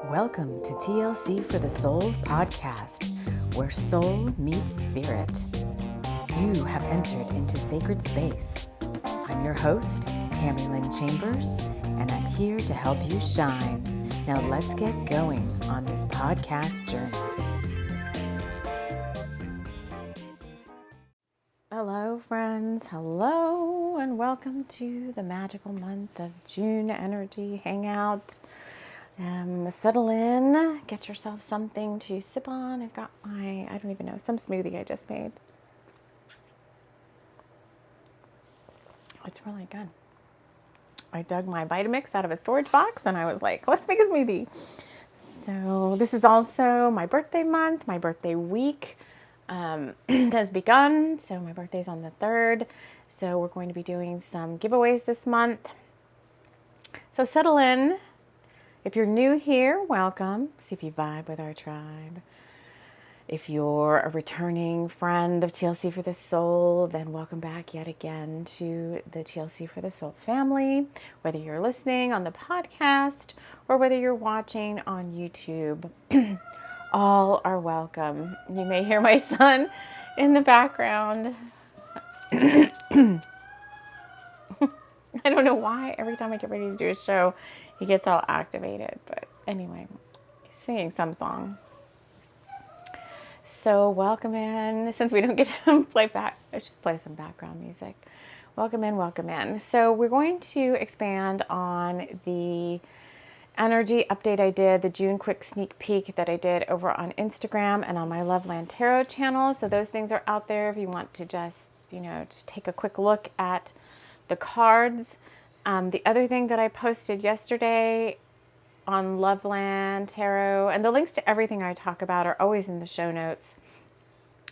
Welcome to TLC for the Soul podcast, where soul meets spirit. You have entered into sacred space. I'm your host, TAMI Lynn Chambers, and I'm here to help you shine. Now let's get going on this podcast journey. Hello, friends. Hello, and welcome to the magical month of June Energy Hangout. Settle in, get yourself something to sip on. I've got some smoothie I just made. It's really good. I dug my Vitamix out of a storage box and I was like, let's make a smoothie. So this is also my birthday month, my birthday week has begun. So my birthday's on the 3rd. So we're going to be doing some giveaways this month. So settle in. If you're new here, welcome. See if you vibe with our tribe. If you're a returning friend of TLC for the Soul, then welcome back yet again to the TLC for the Soul family. Whether you're listening on the podcast or whether you're watching on YouTube, all are welcome. You may hear my son in the background. I don't know why every time I get ready to do a show, he gets all activated. But anyway, he's singing some song. So welcome in. Since we don't get to play back, I should play some background music. Welcome in, welcome in. So we're going to expand on the energy update I did, the June quick sneak peek that I did over on Instagram and on my Loveland Tarot channel. So those things are out there if you want to just, to take a quick look at the cards. The other thing that I posted yesterday on Loveland Tarot, and the links to everything I talk about are always in the show notes,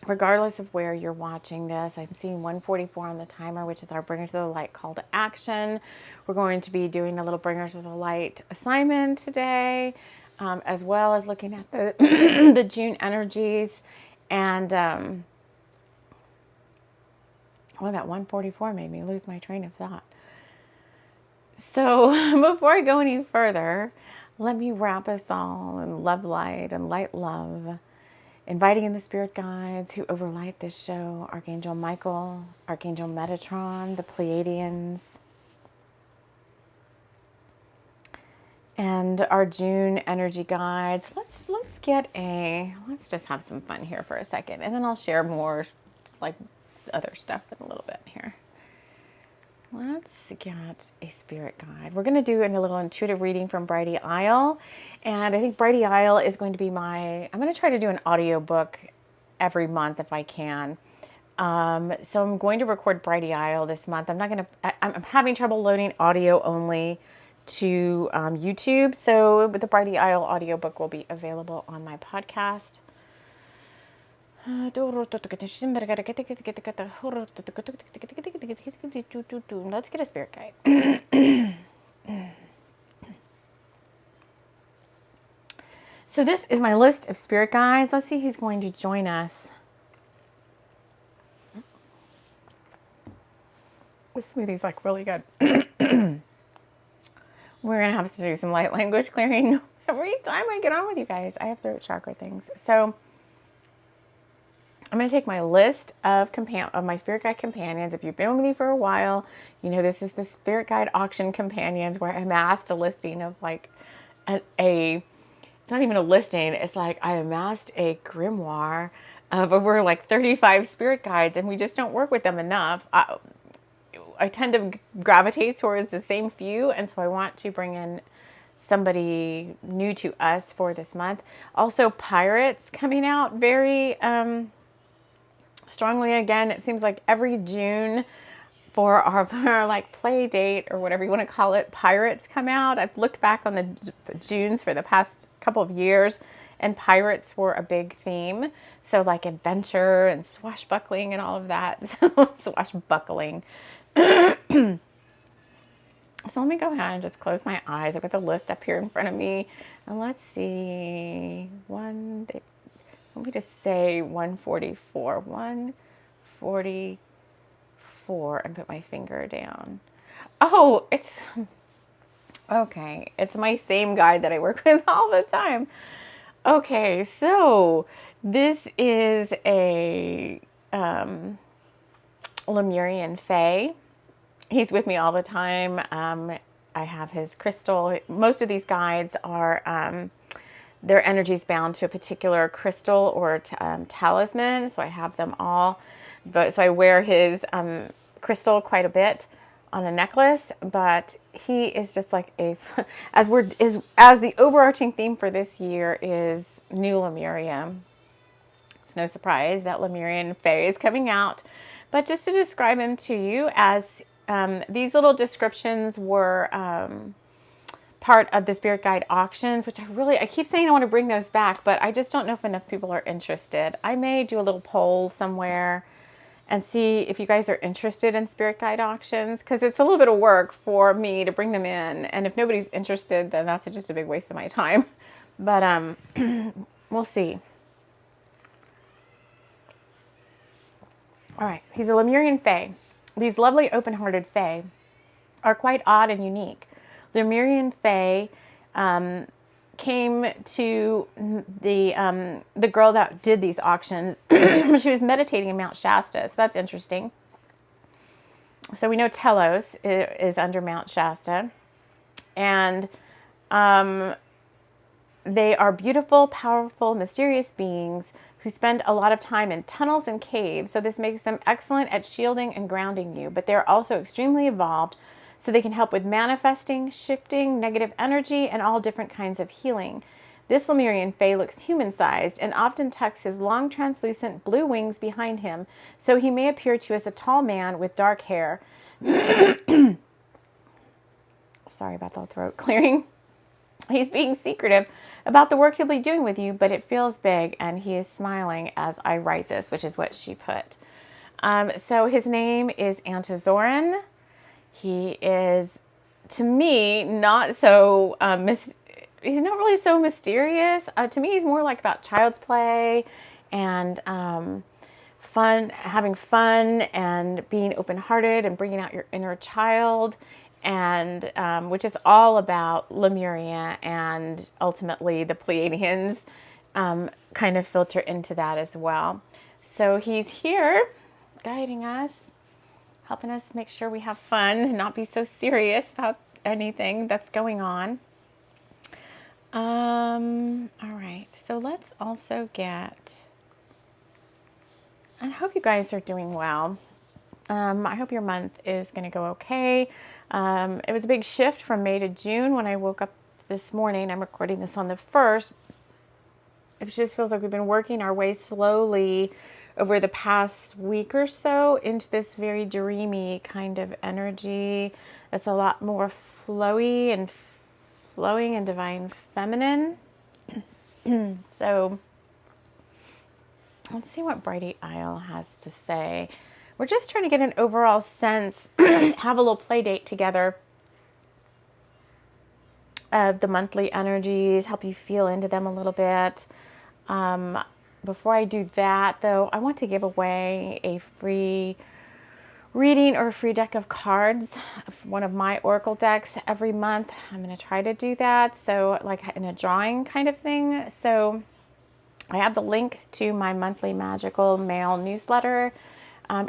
regardless of where you're watching this. I'm seeing 144 on the timer, which is our Bringers of the Light call to action. We're going to be doing a little Bringers of the Light assignment today, as well as looking at the, the June energies. And, that 144 made me lose my train of thought. So before I go any further, let me wrap us all in love light and light love, inviting in the spirit guides who overlight this show, Archangel Michael, Archangel Metatron, the Pleiadians, and our June energy guides. Let's just have some fun here for a second, and then I'll share more like other stuff in a little bit here. Let's get a spirit guide. We're going to do a little intuitive reading from Brighty Isle. And I think Brighty Isle is going to be I'm going to try to do an audio book every month if I can. So I'm going to record Brighty Isle this month. I'm having trouble loading audio only to YouTube. So the Brighty Isle audio book will be available on my podcast. Let's get a spirit guide. So this is my list of spirit guides. Let's see who's going to join us. This smoothie's like really good. We're going to have to do some light language clearing every time I get on with you guys. I have throat chakra things. So I'm going to take my list of my Spirit Guide Companions. If you've been with me for a while, this is the Spirit Guide Auction Companions, where I amassed a listing of like it's not even a listing. It's like I amassed a grimoire of over like 35 Spirit Guides, and we just don't work with them enough. I tend to gravitate towards the same few, and so I want to bring in somebody new to us for this month. Also, Pirates coming out very strongly again. It seems like every June for our like play date or whatever you want to call it, Pirates come out. I've looked back on the Junes for the past couple of years, and pirates were a big theme. So like adventure and swashbuckling and all of that. Swashbuckling. So let me go ahead and just close my eyes. I've got the list up here in front of me. And let's see. Let me just say 144. 144 and put my finger down. Oh, Okay, it's my same guide that I work with all the time. Okay, so this is a Lemurian Fae. He's with me all the time. I have his crystal. Most of these guides are their energy's bound to a particular crystal or talisman, so I have them all. But so I wear his crystal quite a bit on a necklace, but he is just like as the overarching theme for this year is New Lemuria. It's no surprise that Lemurian Fae is coming out, but just to describe him to you, as these little descriptions were part of the Spirit Guide auctions, which I keep saying I want to bring those back, but I just don't know if enough people are interested. I may do a little poll somewhere and see if you guys are interested in Spirit Guide auctions, because it's a little bit of work for me to bring them in. And if nobody's interested, then that's just a big waste of my time. But we'll see. All right, he's a Lemurian Fae. These lovely open-hearted Fae are quite odd and unique. Lemurian Fae came to the girl that did these auctions when she was meditating in Mount Shasta. So that's interesting. So we know Telos is under Mount Shasta. And they are beautiful, powerful, mysterious beings who spend a lot of time in tunnels and caves. So this makes them excellent at shielding and grounding you. But they're also extremely evolved, so they can help with manifesting, shifting negative energy, and all different kinds of healing. This Lemurian Fae looks human-sized and often tucks his long translucent blue wings behind him, so he may appear to you as a tall man with dark hair. Sorry about the throat clearing. He's being secretive about the work he'll be doing with you, but it feels big, and he is smiling as I write this, which is what she put. So his name is Antizoran. He is, to me, not so, he's not really so mysterious. To me, he's more like about child's play and fun, having fun and being open-hearted and bringing out your inner child, and which is all about Lemuria, and ultimately the Pleiadians kind of filter into that as well. So he's here guiding us, helping us make sure we have fun and not be so serious about anything that's going on. All right, so let's also get, I hope you guys are doing well. I hope your month is going to go okay. It was a big shift from May to June when I woke up this morning. I'm recording this on the 1st. It just feels like we've been working our way slowly over the past week or so into this very dreamy kind of energy that's a lot more flowy and flowing and divine feminine. So let's see what Brighty Isle has to say. We're just trying to get an overall sense, have a little play date together of the monthly energies, help you feel into them a little bit. Before I do that, though, I want to give away a free reading or a free deck of cards, one of my oracle decks every month. I'm going to try to do that, so like in a drawing kind of thing. So I have the link to my monthly magical mail newsletter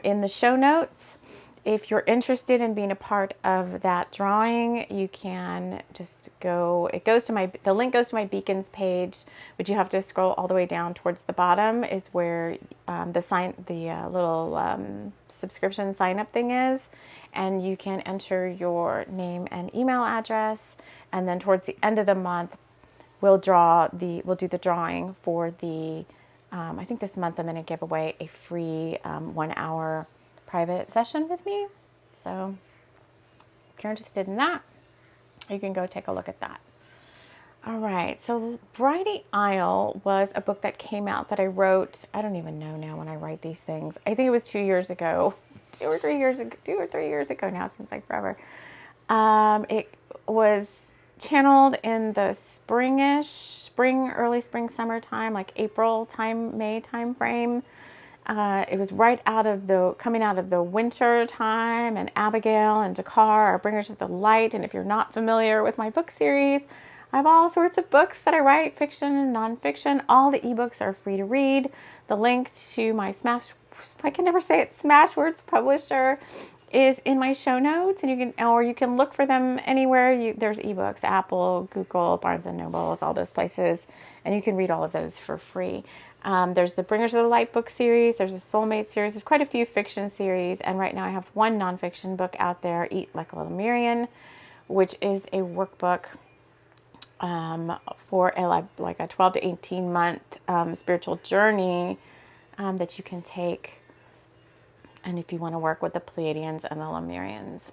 in the show notes. If you're interested in being a part of that drawing, you can just go, the link goes to my beacons page, which you have to scroll all the way down towards the bottom is where the little subscription sign up thing is, and you can enter your name and email address, and then towards the end of the month, we'll do the drawing for the, I think this month I'm going to give away a free 1 hour private session with me. So if you're interested in that, you can go take a look at that. All right, so Brighty Isle was a book that came out that I wrote, I don't even know now when I write these things. I think it was 2 years ago, 2 or 3 years ago now. It seems like forever. It was channeled in the early spring, summertime, like April time, May time frame. It was right coming out of the winter time, and Abigail and Dakar are bringers of the light. And if you're not familiar with my book series, I have all sorts of books that I write, fiction and nonfiction. All the ebooks are free to read. The link to my I can never say it, Smashwords publisher is in my show notes, and you can look for them anywhere. There's ebooks, Apple, Google, Barnes and Nobles, all those places, and you can read all of those for free. There's the Bringers of the Light book series. There's a Soulmate series. There's quite a few fiction series, and right now I have one nonfiction book out there, Eat Like a Little Marion, which is a workbook for like a 12 to 18 month spiritual journey that you can take. And if you want to work with the Pleiadians and the Lemurians.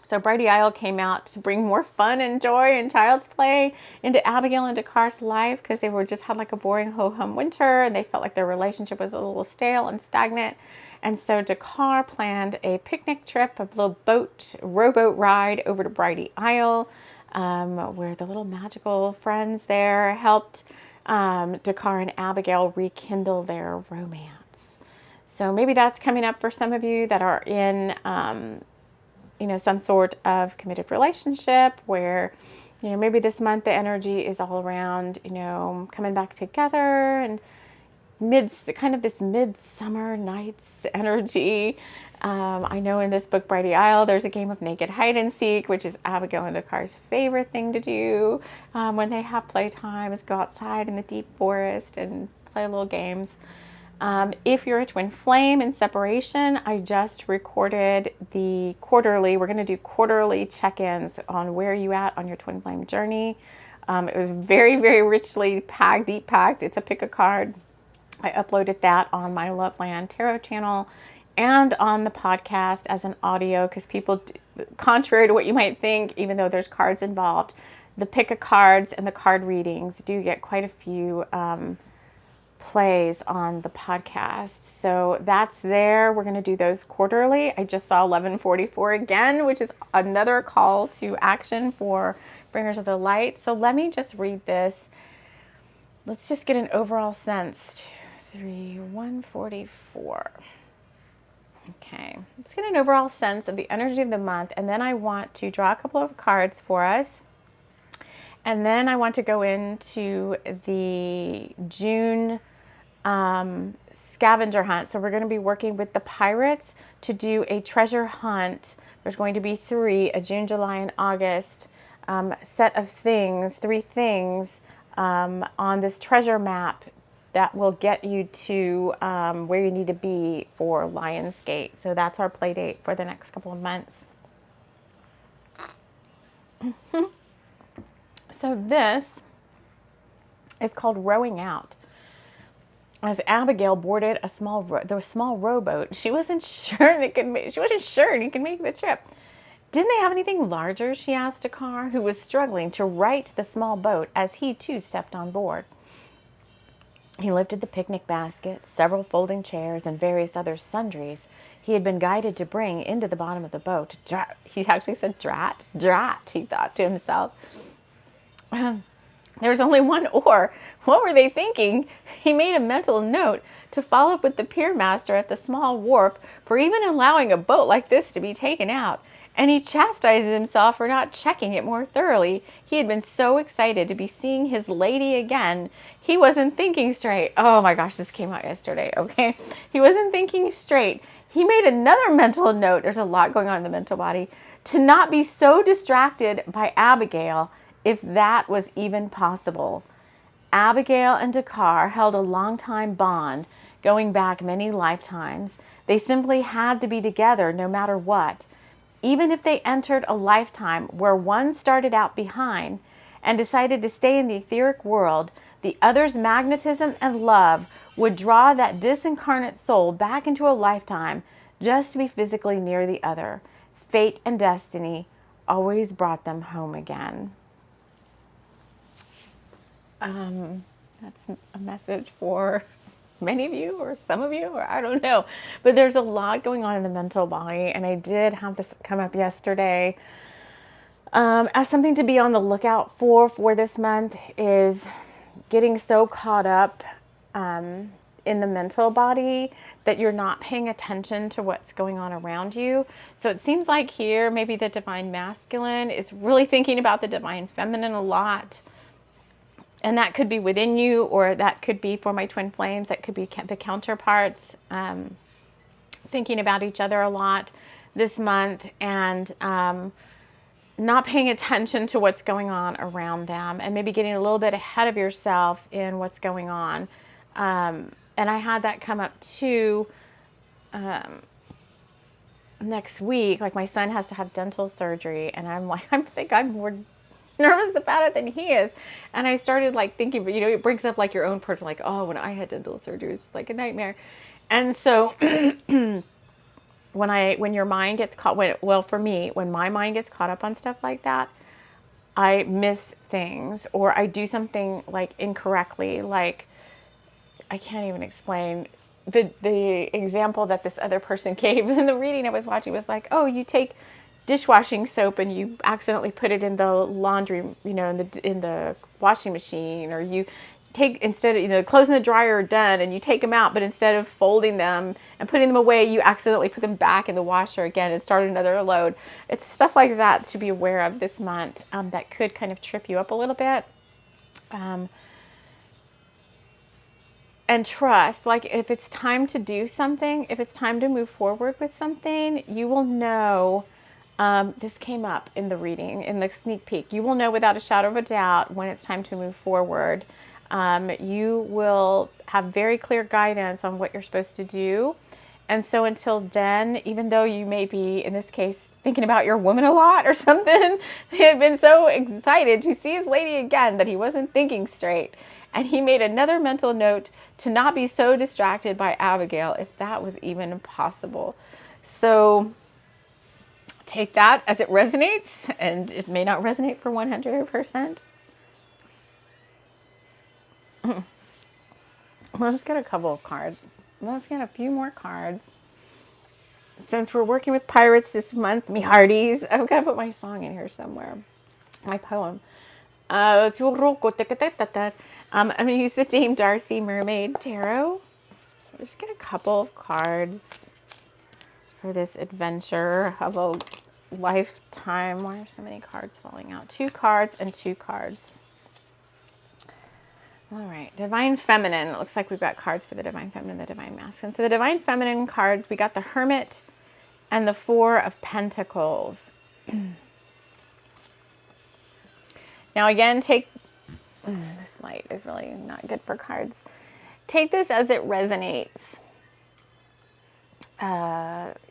So Brighty Isle came out to bring more fun and joy and child's play into Abigail and Dakar's life, because they just had like a boring ho-hum winter, and they felt like their relationship was a little stale and stagnant. And so Dakar planned a picnic trip, a little rowboat ride over to Brighty Isle, where the little magical friends there helped Dakar and Abigail rekindle their romance. So maybe that's coming up for some of you that are in, some sort of committed relationship where, maybe this month the energy is all around, coming back together, and kind of this midsummer nights energy. I know in this book, Brighty Isle, there's a game of naked hide and seek, which is Abigail and Dakar's favorite thing to do when they have playtime, is go outside in the deep forest and play little games. If you're a twin flame in separation, I just recorded the quarterly. We're going to do quarterly check-ins on where you at on your twin flame journey. It was very, very richly deep packed. It's a pick a card. I uploaded that on my Loveland Tarot channel and on the podcast as an audio, because people, contrary to what you might think, even though there's cards involved, the pick a cards and the card readings do get quite a few plays on the podcast. So that's there. We're going to do those quarterly. I just saw 1144 again, which is another call to action for Bringers of the Light. So let me just read this. Let's just get an overall sense. 2, 3, 144. Okay, let's get an overall sense of the energy of the month, and then I want to draw a couple of cards for us. And then I want to go into the June scavenger hunt. So we're going to be working with the pirates to do a treasure hunt. There's going to be 3, a June, July, and August set of things, 3 things on this treasure map that will get you to where you need to be for Lionsgate. So that's our play date for the next couple of months. So this is called Rowing Out. As Abigail boarded the small rowboat, she wasn't sure you can make the trip. Didn't they have anything larger? She asked Dakar, who was struggling to right the small boat as he too stepped on board. He lifted the picnic basket, several folding chairs, and various other sundries he had been guided to bring into the bottom of the boat. He actually said drat, he thought to himself. There was only one oar. What were they thinking? He made a mental note to follow up with the pier master at the small wharf for even allowing a boat like this to be taken out. And he chastised himself for not checking it more thoroughly. He had been so excited to be seeing his lady again. He wasn't thinking straight. Oh my gosh, this came out yesterday, okay? He wasn't thinking straight. He made another mental note. There's a lot going on in the mental body. To not be so distracted by Abigail, if that was even possible. Abigail and Dakar held a long-time bond, going back many lifetimes. They simply had to be together no matter what. Even if they entered a lifetime where one started out behind and decided to stay in the etheric world, the other's magnetism and love would draw that disincarnate soul back into a lifetime just to be physically near the other. Fate and destiny always brought them home again. That's a message for many of you or some of you, or I don't know. But there's a lot going on in the mental body, and I did have this come up yesterday. As something to be on the lookout for this month is getting so caught up in the mental body that you're not paying attention to what's going on around you. So it seems like here, maybe the divine masculine is really thinking about the divine feminine a lot. And that could be within you, or that could be for my twin flames. That could be the counterparts thinking about each other a lot this month, and not paying attention to what's going on around them, and maybe getting a little bit ahead of yourself in what's going on. And I had that come up too next week. Like, my son has to have dental surgery, and I'm like, I think I'm more nervous about it than he is. And I started like thinking, but you know, it brings up like your own person, like, oh, when I had dental surgery, it's like a nightmare. And so when your mind gets caught, well, for me, when my mind gets caught up on stuff like that, I miss things, or I do something like incorrectly. Like, I can't even explain. The example that this other person gave in the reading I was watching was like, oh, you take dishwashing soap and you accidentally put it in the laundry, you know, in the washing machine, or you take, instead of, you know, clothes in the dryer are done and you take them out, but instead of folding them and putting them away, you accidentally put them back in the washer again and start another load. It's stuff like that to be aware of this month, that could kind of trip you up a little bit. And trust, like, if it's time to do something, if it's time to move forward with something, you will know. This came up in the reading, in the sneak peek. You will know without a shadow of a doubt when it's time to move forward. You will have very clear guidance on what you're supposed to do. And so until then, even though you may be, in this case, thinking about your woman a lot or something, he had been so excited to see his lady again that he wasn't thinking straight. And he made another mental note to not be so distracted by Abigail, if that was even possible. So take that as it resonates, and it may not resonate for 100%. Let's get a couple of cards. Let's get a few more cards. Since we're working with pirates this month, me hearties, I've got to put my song in here somewhere. My poem. I'm going to use the Dame Darcy Mermaid Tarot. Just get a couple of cards for this adventure of a lifetime. Why are so many cards falling out? 2 cards and 2 cards. All right, Divine Feminine. It looks like we've got cards for the Divine Feminine and the Divine Masculine. So the Divine Feminine cards, we got the Hermit and the 4 of Pentacles. Now again, take, this light is really not good for cards. Take this as it resonates.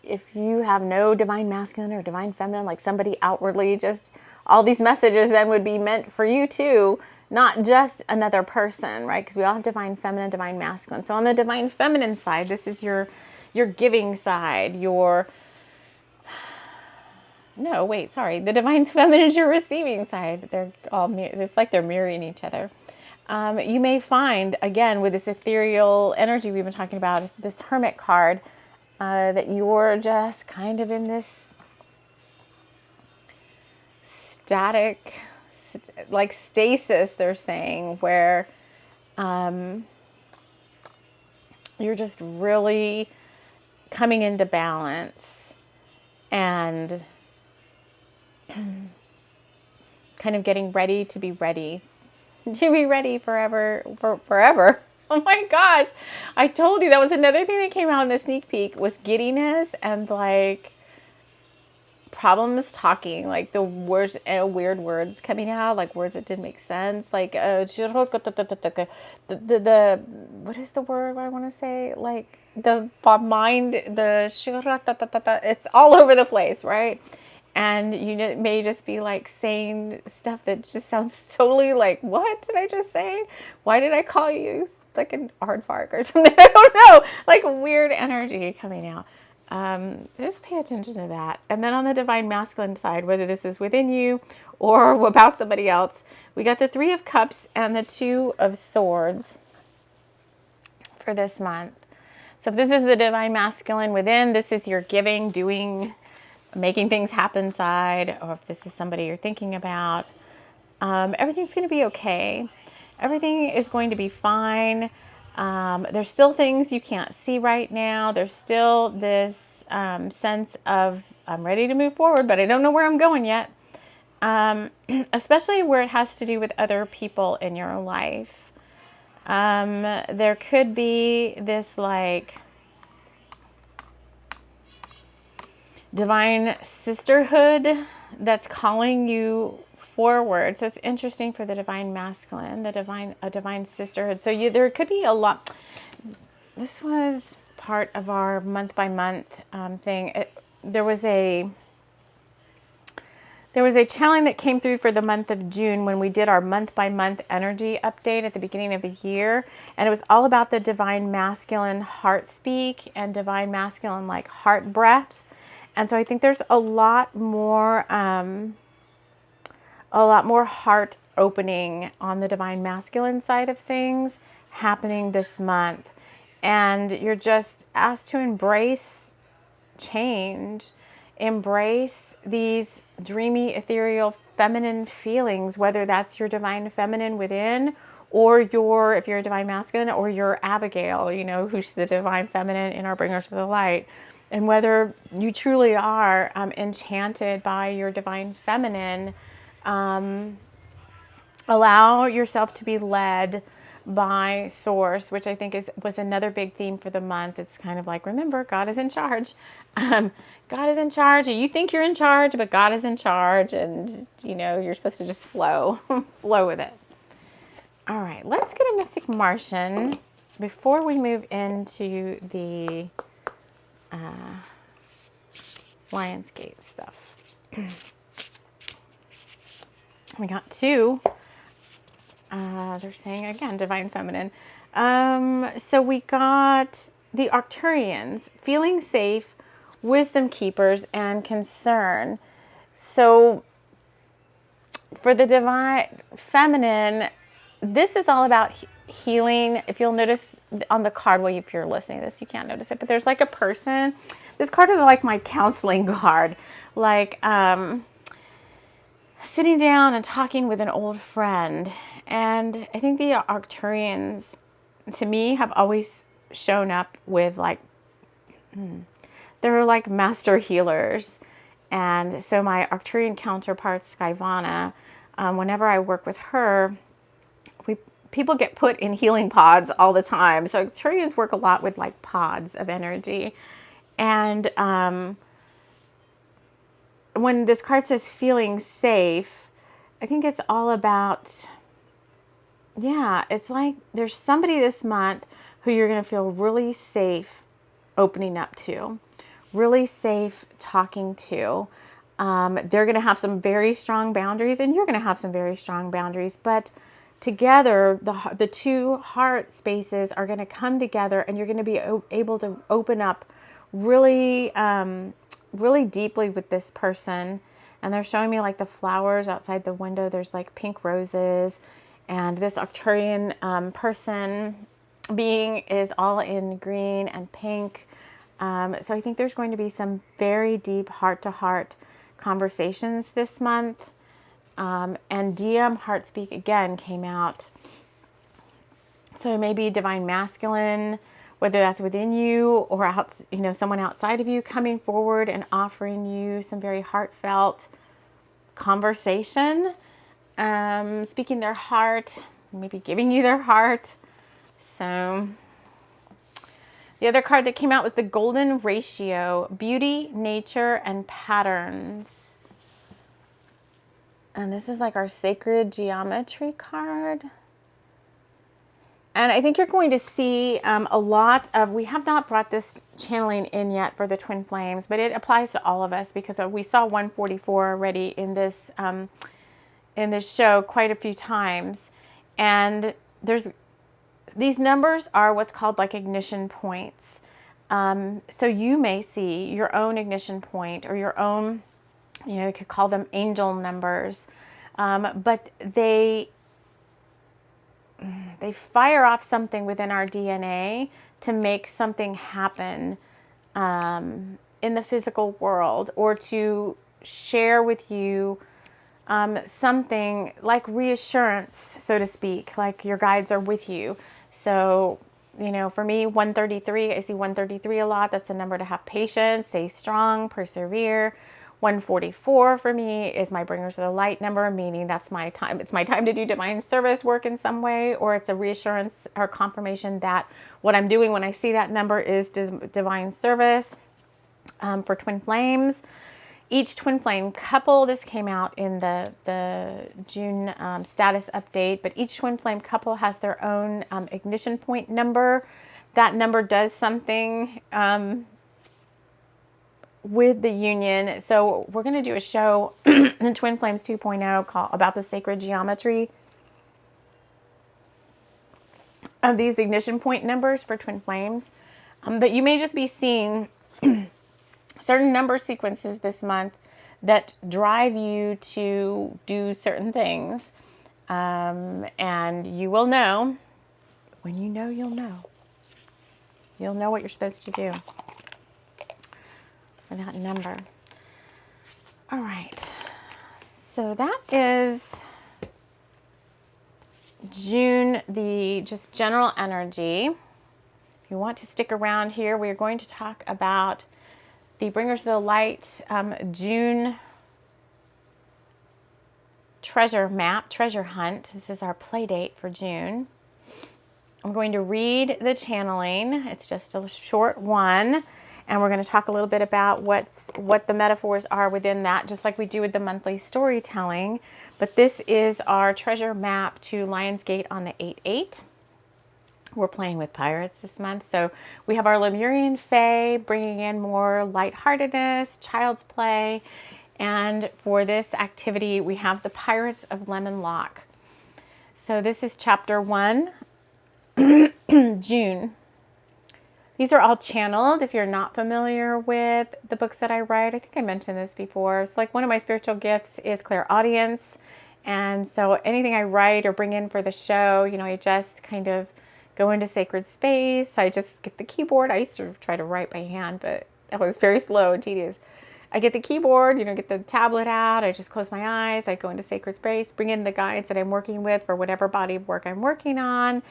If you have no Divine Masculine or Divine Feminine, like somebody outwardly, just all these messages then would be meant for you too, not just another person, right? Because we all have Divine Feminine, Divine Masculine. So on the Divine Feminine side, this is your giving side, the Divine Feminine is your receiving side. They're all, it's like they're mirroring each other. You may find, again, with this ethereal energy we've been talking about, this Hermit card, that you're just kind of in this static, like stasis, they're saying, where you're just really coming into balance and kind of getting ready to be ready. To be ready forever. Oh my gosh. I told you that was another thing that came out in the sneak peek, was giddiness and like problems talking, like the words, weird words coming out, like words that didn't make sense. Like, what is the word I want to say? Like the mind, it's all over the place, right? And you may just be like saying stuff that just sounds totally like, what did I just say? Why did I call you like an aardvark or something? I don't know. Like weird energy coming out. Just pay attention to that. And then on the Divine Masculine side, whether this is within you or about somebody else, we got the 3 of Cups and the 2 of Swords for this month. So if this is the Divine Masculine within, this is your giving, doing, making things happen side, or if this is somebody you're thinking about, everything's going to be okay. Everything is going to be fine. There's still things you can't see right now. There's still this sense of I'm ready to move forward, but I don't know where I'm going yet. Especially where it has to do with other people in your life. There could be this like divine sisterhood that's calling you forward. So it's interesting for the divine masculine, a divine sisterhood. So there could be a lot. This was part of our month by month thing. There was a challenge that came through for the month of June when we did our month by month energy update at the beginning of the year. And it was all about the divine masculine heart speak and divine masculine like heart breath. And so I think there's a lot more heart opening on the divine masculine side of things happening this month. And you're just asked to embrace change, embrace these dreamy, ethereal, feminine feelings, whether that's your divine feminine within or if you're a divine masculine, or your Abigail, who's the divine feminine in our Bringers of the Light. And whether you truly are enchanted by your divine feminine, allow yourself to be led by source, which I think was another big theme for the month. It's kind of like, remember, God is in charge. God is in charge. You think you're in charge, but God is in charge. And, you're supposed to just flow with it. All right, let's get a Mystic Martian before we move into the Lionsgate stuff. We got two. They're saying again, divine feminine. So we got the Arcturians, feeling safe, wisdom keepers, and concern. So for the divine feminine, this is all about healing. If you'll notice on the card, well, if you're listening to this, you can't notice it, but there's like a person. This card is like my counseling card, like sitting down and talking with an old friend. And I think the Arcturians, to me, have always shown up with like, they're like master healers. And so my Arcturian counterpart, Skyvana, whenever I work with her, people get put in healing pods all the time. So Arcturians work a lot with like pods of energy. And when this card says feeling safe, I think it's all about, it's like there's somebody this month who you're going to feel really safe opening up to, really safe talking to. They're going to have some very strong boundaries, and you're going to have some very strong boundaries, but together, the two heart spaces are going to come together, and you're going to be able to open up really, really deeply with this person. And they're showing me like the flowers outside the window. There's like pink roses, and this Arcturian person being is all in green and pink. So I think there's going to be some very deep heart-to-heart conversations this month. And DM Heart Speak again came out. So maybe divine masculine, whether that's within you or out, someone outside of you coming forward and offering you some very heartfelt conversation, speaking their heart, maybe giving you their heart. So the other card that came out was the Golden Ratio, beauty, nature, and patterns. And this is like our sacred geometry card. And I think you're going to see a lot of, we have not brought this channeling in yet for the Twin Flames, but it applies to all of us because we saw 144 already in this show quite a few times. And these numbers are what's called like ignition points. So you may see your own ignition point or your own, you could call them angel numbers, but they fire off something within our DNA to make something happen in the physical world, or to share with you something like reassurance, so to speak, like your guides are with you. So You know, for me, 133, I see 133 a lot. That's a number to have patience, stay strong, persevere. 144 for me is my bringers of the light number, meaning that's my time. It's my time to do divine service work in some way, or it's a reassurance or confirmation that what I'm doing when I see that number is divine service. For twin flames, each twin flame couple, this came out in the June status update, but each twin flame couple has their own ignition point number. That number does something with the union. So we're going to do a show in Twin Flames 2.0 called about the sacred geometry of these ignition point numbers for twin flames. But you may just be seeing certain number sequences this month that drive you to do certain things. And you will know, when you know, you'll know. You'll know what you're supposed to do for that number. All right. So that is June, the just general energy. If you want to stick around here, we're going to talk about the Bringers of the Light June treasure map, treasure hunt. This is our play date for June. I'm going to read the channeling. It's just a short one. And we're going to talk a little bit about what the metaphors are within that, just like we do with the monthly storytelling. But this is our treasure map to Lionsgate on the 8/8. We're playing with pirates this month. So we have our Lemurian Fae bringing in more lightheartedness, child's play. And for this activity, we have the Pirates of Lemon Lock. So this is chapter 1, June. These are all channeled. If you're not familiar with the books that I write, I think I mentioned this before. It's like one of my spiritual gifts is clairaudience. And so anything I write or bring in for the show, you know, I just kind of go into sacred space. I just get the keyboard. I used to try to write by hand, but that was very slow and tedious. I get the keyboard, you know, get the tablet out. I just close my eyes. I go into sacred space, bring in the guides that I'm working with for whatever body of work I'm working on.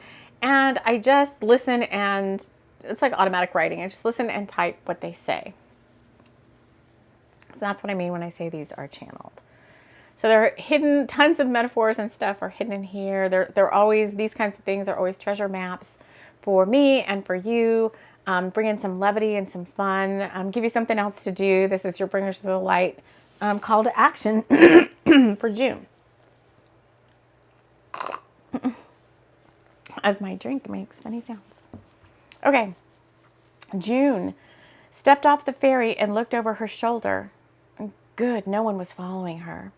And I just listen, and it's like automatic writing. I just listen and type what they say. So that's what I mean when I say these are channeled. So there are hidden, tons of metaphors and stuff are hidden in here. They're always, these kinds of things are always treasure maps for me and for you. Bring in some levity and some fun. Give you something else to do. This is your Bringers of the Light call to action for June. As my drink makes funny sounds. Okay, June stepped off the ferry and looked over her shoulder. Good, no one was following her.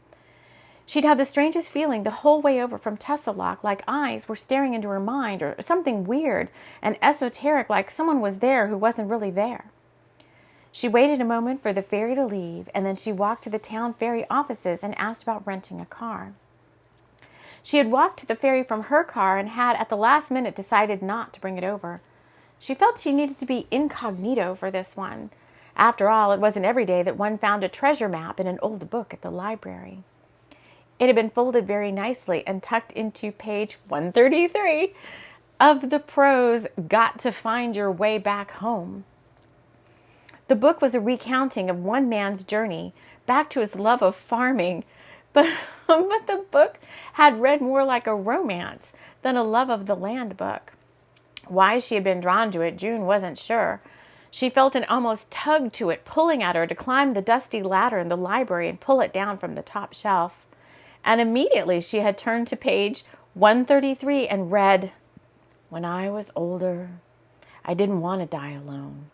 She'd had the strangest feeling the whole way over from Tessalok, like eyes were staring into her mind, or something weird and esoteric, like someone was there who wasn't really there. She waited a moment for the ferry to leave, and then she walked to the town ferry offices and asked about renting a car. She had walked to the ferry from her car and had, at the last minute, decided not to bring it over. She felt she needed to be incognito for this one. After all, it wasn't every day that one found a treasure map in an old book at the library. It had been folded very nicely and tucked into page 133 of the prose Got to Find Your Way Back Home. The book was a recounting of one man's journey back to his love of farming, but the book had read more like a romance than a love of the land book. Why she had been drawn to it, June wasn't sure. She felt an almost tug to it, pulling at her to climb the dusty ladder in the library and pull it down from the top shelf. And immediately she had turned to page 133 and read, "When I was older, I didn't want to die alone.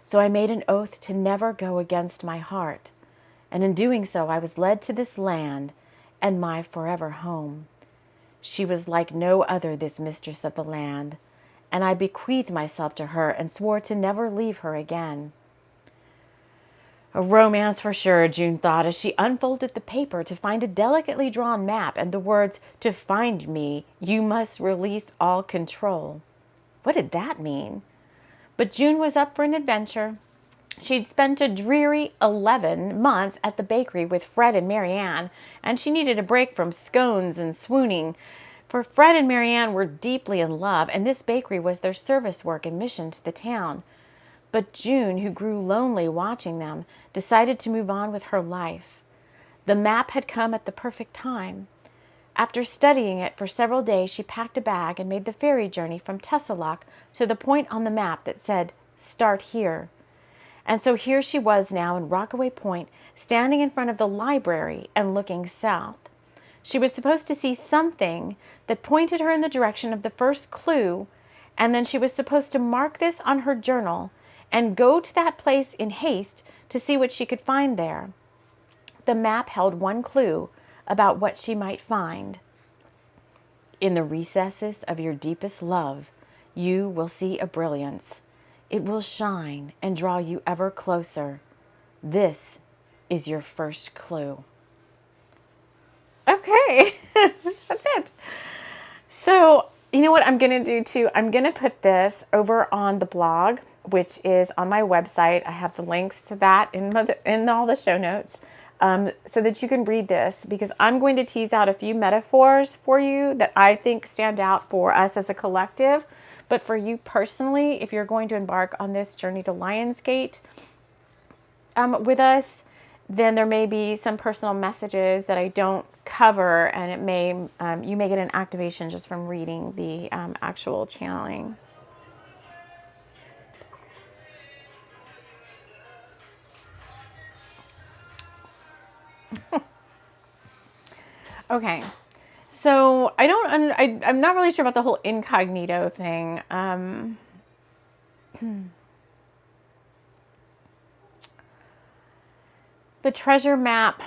So I made an oath to never go against my heart. And in doing so, I was led to this land and my forever home. She was like no other, this mistress of the land, and I bequeathed myself to her and swore to never leave her again." A romance for sure, June thought, as she unfolded the paper to find a delicately drawn map and the words, "To find me, you must release all control." What did that mean? But June was up for an adventure. She'd spent a dreary 11 months at the bakery with Fred and Marianne, and she needed a break from scones and swooning. For Fred and Marianne were deeply in love, and this bakery was their service work and mission to the town. But June, who grew lonely watching them, decided to move on with her life. The map had come at the perfect time. After studying it for several days, she packed a bag and made the ferry journey from Tesselhock to the point on the map that said, "Start here." And so here she was now in Rockaway Point, standing in front of the library and looking south. She was supposed to see something that pointed her in the direction of the first clue, and then she was supposed to mark this on her journal and go to that place in haste to see what she could find there. The map held one clue about what she might find. In the recesses of your deepest love, you will see a brilliance. It will shine and draw you ever closer. This is your first clue. Okay, that's it. So, you know what I'm going to do too? I'm going to put this over on the blog, which is on my website. I have the links to that in all the show notes, so that you can read this, because I'm going to tease out a few metaphors for you that I think stand out for us as a collective. But for you personally, if you're going to embark on this journey to Lionsgate with us, then there may be some personal messages that I don't cover, and it may you may get an activation just from reading the actual channeling. Okay, so I'm not really sure about the whole incognito thing. The treasure map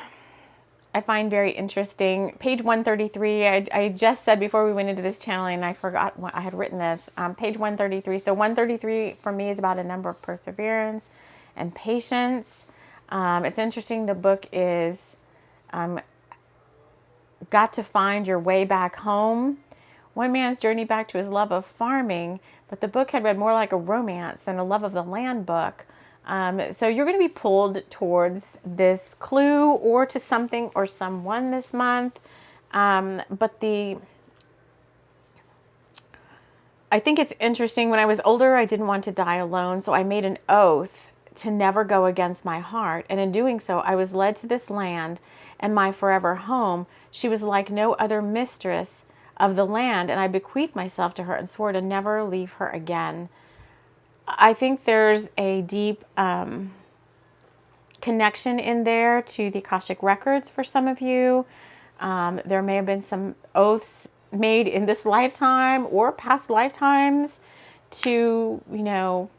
I find very interesting. Page 133, I just said before we went into this channeling, I forgot what I had written this. Page 133. So 133 for me is about a number of perseverance and patience. It's interesting. The book is Got to Find Your Way Back Home. One man's journey back to his love of farming, but the book had read more like a romance than a love of the land book. So you're going to be pulled towards this clue or to something or someone this month. But I think it's interesting. When I was older, I didn't want to die alone. So I made an oath to never go against my heart. And in doing so, I was led to this land and my forever home. She was like no other mistress of the land. And I bequeathed myself to her and swore to never leave her again. I think there's a deep connection in there to the Akashic records for some of you. There may have been some oaths made in this lifetime or past lifetimes to, you know,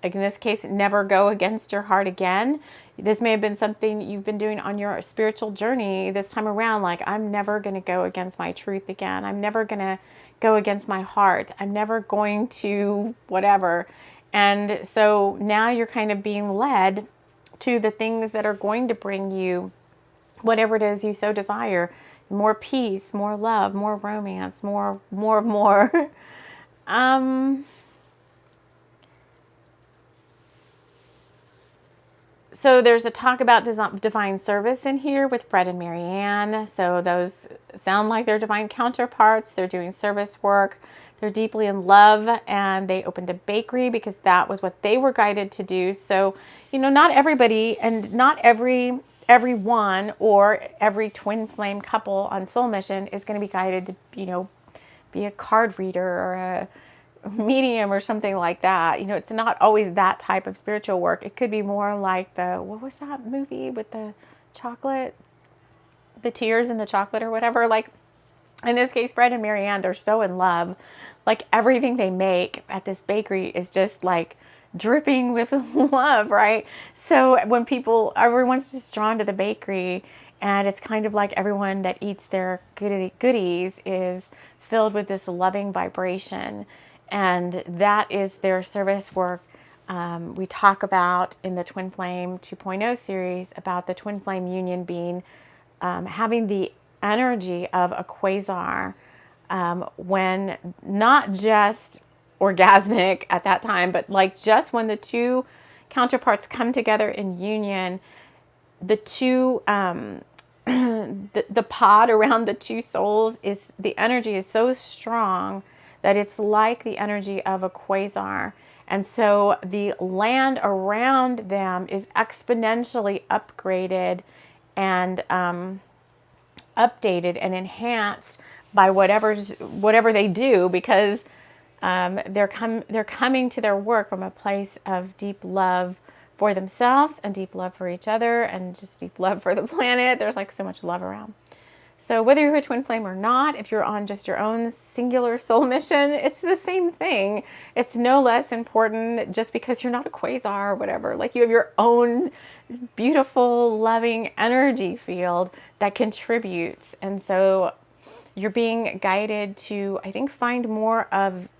like in this case, never go against your heart again. This may have been something you've been doing on your spiritual journey this time around. Like, I'm never going to go against my truth again. I'm never going to go against my heart. I'm never going to whatever. And so now you're kind of being led to the things that are going to bring you whatever it is you so desire. More peace, more love, more romance, more. So there's a talk about divine service in here with Fred and Marianne. So those sound like they're divine counterparts. They're doing service work. They're deeply in love, and they opened a bakery because that was what they were guided to do. So, you know, not everybody and not everyone or every twin flame couple on Soul Mission is going to be guided to, you know, be a card reader or a medium or something like that. You know, it's not always that type of spiritual work. It could be more like what was that movie with the chocolate, the tears in the chocolate or whatever? Like, in this case, Fred and Marianne, they're so in love. Like, everything they make at this bakery is just like dripping with love, right? So when everyone's just drawn to the bakery, and it's kind of like everyone that eats their goodies is filled with this loving vibration. And that is their service work. We talk about in the Twin Flame 2.0 series about the Twin Flame union being having the energy of a quasar when not just orgasmic at that time, but like just when the two counterparts come together in union, the two the pod around the two souls is, the energy is so strong that it's like the energy of a quasar. And so the land around them is exponentially upgraded and updated and enhanced by whatever they do, because they're coming to their work from a place of deep love for themselves and deep love for each other and just deep love for the planet. There's like so much love around. So whether you're a twin flame or not, if you're on just your own singular soul mission, it's the same thing. It's no less important just because you're not a quasar or whatever. Like, you have your own beautiful, loving energy field that contributes. And so you're being guided to, I think, find more of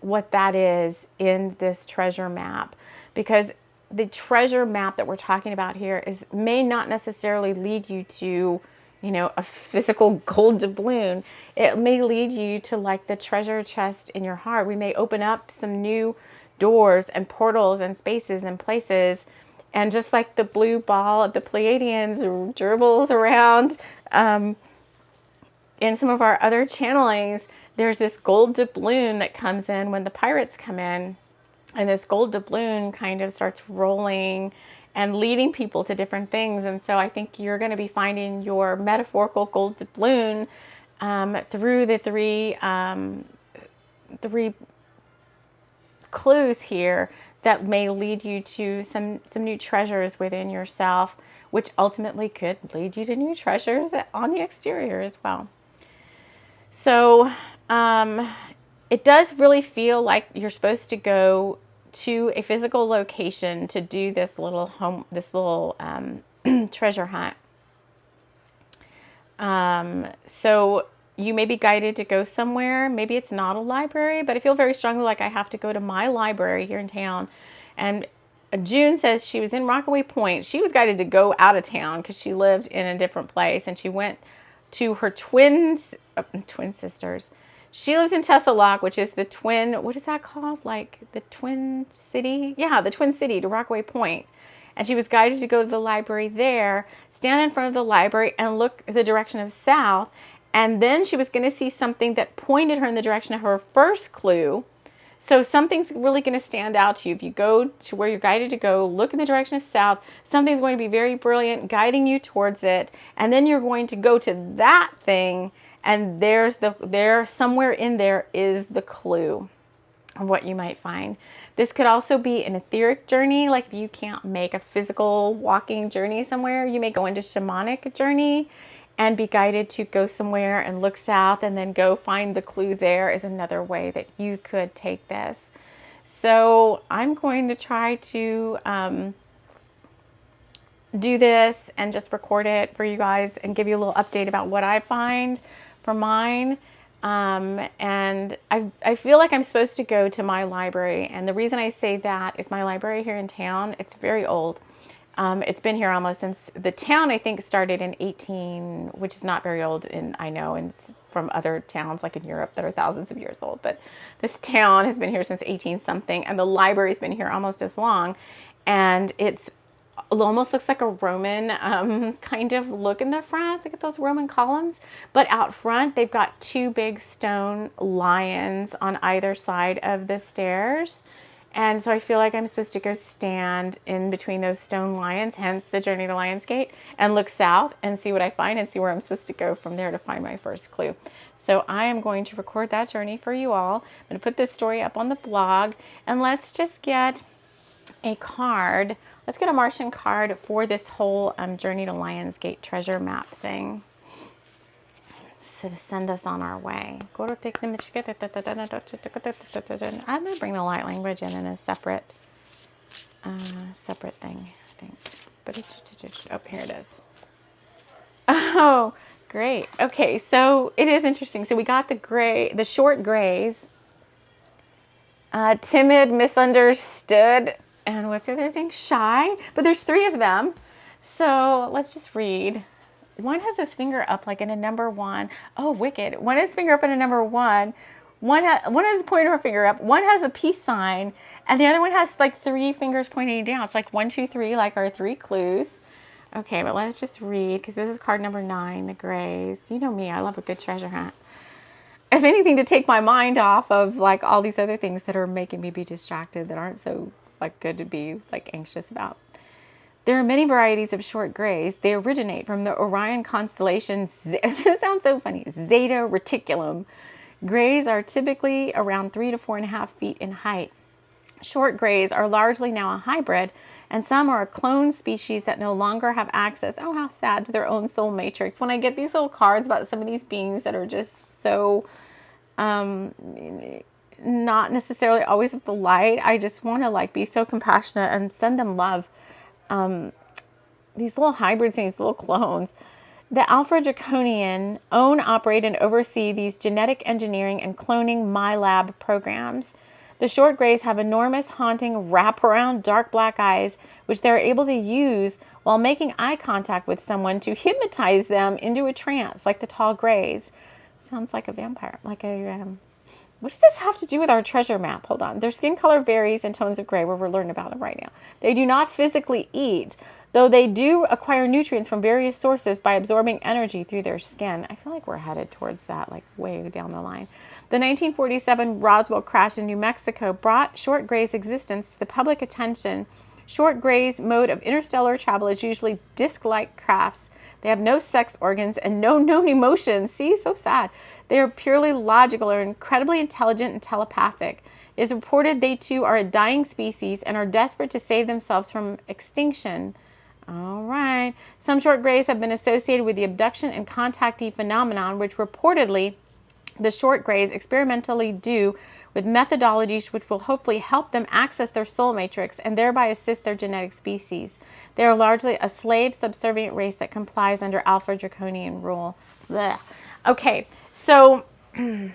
what that is in this treasure map, because the treasure map that we're talking about here may not necessarily lead you to, you know, a physical gold doubloon. It may lead you to like the treasure chest in your heart. We may open up some new doors and portals and spaces and places. And just like the blue ball of the Pleiadians dribbles around in some of our other channelings, there's this gold doubloon that comes in when the pirates come in. And this gold doubloon kind of starts rolling and leading people to different things. And so I think you're going to be finding your metaphorical gold doubloon through the three clues here that may lead you to some new treasures within yourself, which ultimately could lead you to new treasures on the exterior as well. So it does really feel like you're supposed to go to a physical location to do this little treasure hunt. So you may be guided to go somewhere. Maybe it's not a library, but I feel very strongly like I have to go to my library here in town. And June says she was in Rockaway Point. She was guided to go out of town because she lived in a different place, and she went to her twin sisters. She lives in Tessalock, which is the twin, what is that called? Like the twin city? Yeah, the twin city to Rockaway Point. And she was guided to go to the library there, stand in front of the library and look the direction of south. And then she was going to see something that pointed her in the direction of her first clue. So something's really going to stand out to you. If you go to where you're guided to go, look in the direction of south, something's going to be very brilliant, guiding you towards it. And then you're going to go to that thing, and somewhere in there is the clue of what you might find. This could also be an etheric journey. Like if you can't make a physical walking journey somewhere, you may go into shamanic journey and be guided to go somewhere and look south and then go find the clue there is another way that you could take this. So I'm going to try to do this and just record it for you guys and give you a little update about what I find for mine. And I feel like I'm supposed to go to my library. And the reason I say that is my library here in town, it's very old. It's been here almost since the town, I think, started in 18, which is not very old, I know, and from other towns like in Europe that are thousands of years old. But this town has been here since 18 something, and the library's been here almost as long. And it almost looks like a Roman kind of look in the front. Look at those Roman columns. But out front, they've got two big stone lions on either side of the stairs. And so I feel like I'm supposed to go stand in between those stone lions, hence the Journey to Lionsgate, and look south and see what I find and see where I'm supposed to go from there to find my first clue. So I am going to record that journey for you all. I'm going to put this story up on the blog, and let's just get a card. Let's get a Martian card for this whole Journey to Lionsgate treasure map thing. So to send us on our way. I'm going to bring the light language in a separate thing, I think. Oh, here it is. Oh, great. Okay, so it is interesting. So we got the short grays, timid, misunderstood, and what's the other thing? Shy. But there's 3 of them. So let's just read. One has his finger up like in a number 1. Oh, wicked. One has his finger up in a number 1. One has a pointer finger up. One has a peace sign. And the other one has like 3 fingers pointing down. It's like 1, 2, 3, like our 3 clues. Okay, but let's just read, because this is card number 9, the Grays. You know me, I love a good treasure hunt. If anything, to take my mind off of like all these other things that are making me be distracted, that aren't so like good to be like anxious about. There are many varieties of short grays. They originate from the Orion constellation. This sounds so funny. Zeta Reticulum. Grays are typically around 3 to 4.5 feet in height. Short grays are largely now a hybrid, and some are a clone species that no longer have access, oh how sad, to their own soul matrix. When I get these little cards about some of these beings that are just so not necessarily always of the light, I just want to like be so compassionate and send them love. These little hybrids, these little clones. The Alpha Draconian own, operate, and oversee these genetic engineering and cloning MyLab programs. The short grays have enormous, haunting, wraparound, dark black eyes, which they're able to use while making eye contact with someone to hypnotize them into a trance, like the tall grays. Sounds like a vampire, like a... what does this have to do with our treasure map? Hold on. Their skin color varies in tones of gray, where we're learning about them right now. They do not physically eat, though they do acquire nutrients from various sources by absorbing energy through their skin. I feel like we're headed towards that, like way down the line. The 1947 Roswell crash in New Mexico brought short grays' existence to the public attention. Short grays' mode of interstellar travel is usually disc-like crafts. They have no sex organs and no known emotions. See, so sad. They are purely logical, are incredibly intelligent and telepathic. It is reported they too are a dying species and are desperate to save themselves from extinction. All right. Some short grays have been associated with the abduction and contactee phenomenon, which reportedly the short grays experimentally do with methodologies which will hopefully help them access their soul matrix and thereby assist their genetic species. They are largely a slave subservient race that complies under Alpha Draconian rule. Blech. Okay, so, God,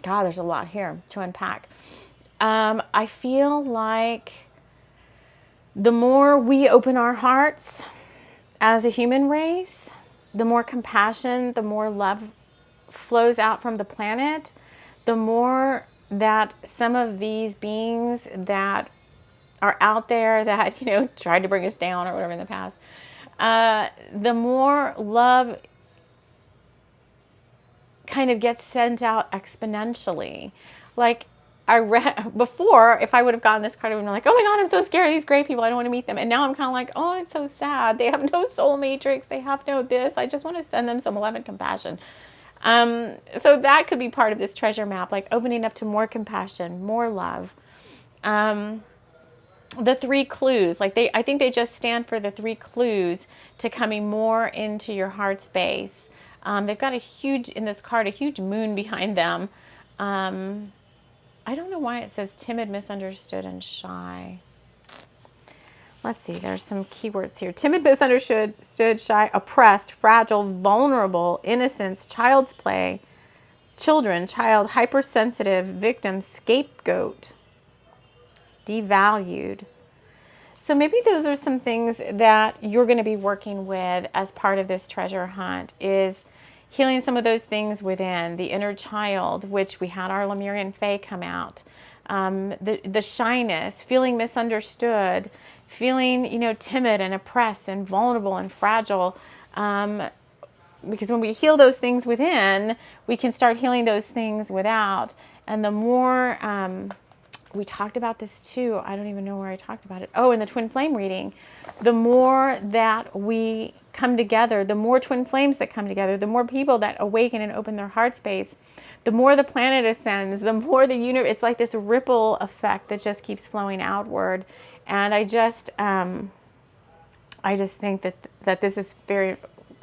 there's a lot here to unpack. I feel like the more we open our hearts as a human race, the more compassion, the more love flows out from the planet, the more that some of these beings that are out there that, you know, tried to bring us down or whatever in the past, the more love kind of gets sent out exponentially. Like I read before, if I would have gotten this card, I would have been like, oh my God, I'm so scared of these gray people. I don't want to meet them. And now I'm kind of like, oh, it's so sad. They have no soul matrix. They have no this. I just want to send them some love and compassion. So that could be part of this treasure map, like opening up to more compassion, more love. The 3 clues, like I think they just stand for the 3 clues to coming more into your heart space. They've got in this card, a huge moon behind them. I don't know why it says timid, misunderstood, and shy. Let's see, there's some keywords here. Timid, misunderstood, shy, oppressed, fragile, vulnerable, innocence, child's play, children, child, hypersensitive, victim, scapegoat, devalued. So maybe those are some things that you're going to be working with as part of this treasure hunt, is healing some of those things within the inner child, which we had our Lemurian Fae come out. The shyness, feeling misunderstood, feeling, you know, timid and oppressed and vulnerable and fragile. Because when we heal those things within, we can start healing those things without. And the more, we talked about this too. I don't even know where I talked about it. Oh, in the twin flame reading. The more that we come together, the more twin flames that come together, the more people that awaken and open their heart space, the more the planet ascends, the more the universe, it's like this ripple effect that just keeps flowing outward. And I just think that this is very,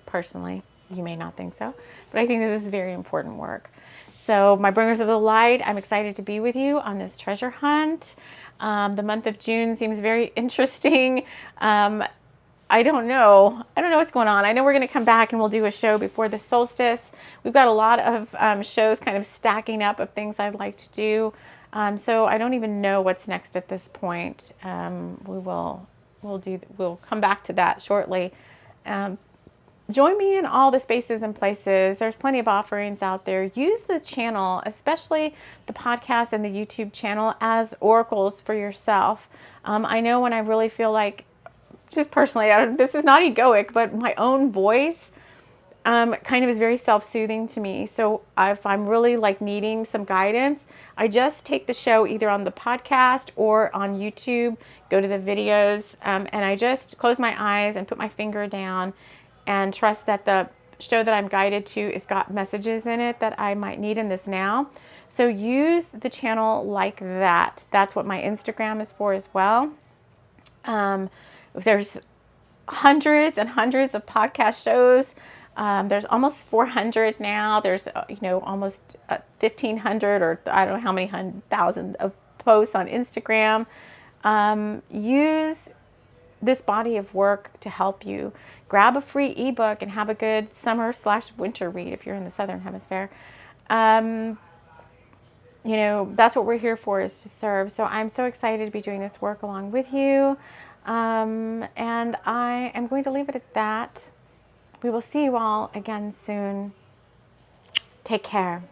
personally, you may not think so, but I think this is very important work. So my bringers of the light, I'm excited to be with you on this treasure hunt. The month of June seems very interesting. I don't know what's going on. I know we're going to come back and we'll do a show before the solstice. We've got a lot of shows kind of stacking up of things I'd like to do. So I don't even know what's next at this point. We'll come back to that shortly. Join me in all the spaces and places. There's plenty of offerings out there. Use the channel, especially the podcast and the YouTube channel, as oracles for yourself. I know when I really feel like just personally, this is not egoic, but my own voice kind of is very self-soothing to me. So if I'm really like needing some guidance, I just take the show either on the podcast or on YouTube, go to the videos, and I just close my eyes and put my finger down and trust that the show that I'm guided to has got messages in it that I might need in this now. So use the channel like that. That's what my Instagram is for as well. There's hundreds and hundreds of podcast shows. There's almost 400 now. There's, almost 1,500 or I don't know how many thousand of posts on Instagram. Use this body of work to help you. Grab a free ebook and have a good summer/winter read if you're in the Southern Hemisphere. That's what we're here for, is to serve. So I'm so excited to be doing this work along with you. And I am going to leave it at that. We will see you all again soon. Take care.